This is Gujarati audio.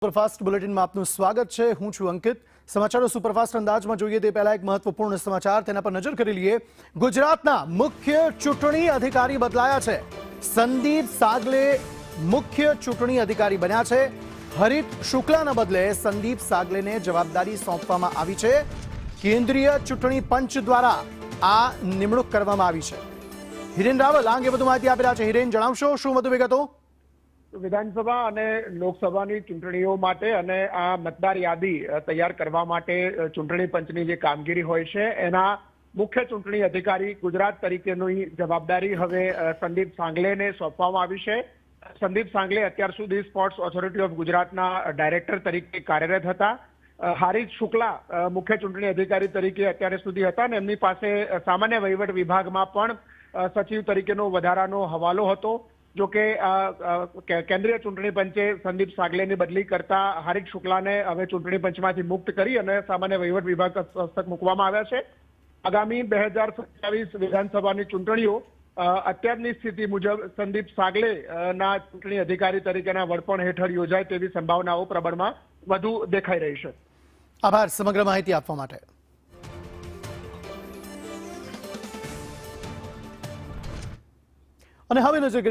સુપરફાસ્ટ બુલેટિનમાં આપનું સ્વાગત છે। હું છું અંકિત। સમાચારો સુપરફાસ્ટ અંદાજમાં જોઈએ તે પહેલા એક મહત્વપૂર્ણ સમાચાર તેના પર નજર કરી લઈએ। ગુજરાતના મુખ્ય ચૂંટણી અધિકારી બદલાયા છે। સંદીપ સાગલે મુખ્ય ચૂંટણી અધિકારી બન્યા છે। હરિત શુક્લાના બદલે સંદીપ સાગલેને જવાબદારી સોંપવામાં આવી છે। કેન્દ્રીય ચૂંટણી પંચ દ્વારા આ નિમણૂક કરવામાં આવી છે। હિરેન રાવલ આ અંગે વધુ માહિતી આપી રહ્યા છે। હિરેન, જણાવશો શું વધુ વિગતો? વિધાનસભા અને લોકસભાની ચૂંટણીઓ માટે અને આ મતદાર યાદી તૈયાર કરવા માટે ચૂંટણી પંચની જે કામગીરી હોય છે એના મુખ્ય ચૂંટણી અધિકારી ગુજરાત તરીકેની જવાબદારી હવે સંદીપ સાંગલેને સોંપવામાં આવી છે। સંદીપ સાંગલે અત્યાર સુધી સ્પોર્ટ્સ ઓથોરિટી ઓફ ગુજરાતના ડાયરેક્ટર તરીકે કાર્યરત હતા। હારિત શુક્લા મુખ્ય ચૂંટણી અધિકારી તરીકે અત્યારે સુધી હતા અને એમની પાસે સામાન્ય વહીવટ વિભાગમાં પણ સચિવ તરીકેનો વધારાનો હવાલો હતો। જો કે કેન્દ્રીય ચૂંટણી પંચે સંદીપ સાગલેની બદલી કરતા હારિત શુક્લાને હવે ચૂંટણી પંચમાંથી મુક્ત કરી અને સામાન્ય વહીવટ વિભાગ હસ્તક મૂકવામાં આવ્યા છે। આગામી 2027 વિધાનસભાની ચૂંટણીઓ અત્યારની સ્થિતિ મુજબ સંદીપ સાગલે ના ચૂંટણી અધિકારી તરીકેના વડપણ હેઠળ યોજાય તેવી સંભાવનાઓ પ્રબળમાં વધુ દેખાઈ રહી છે। આભાર સમગ્ર માહિતી આપવા માટે। અને હવે નજર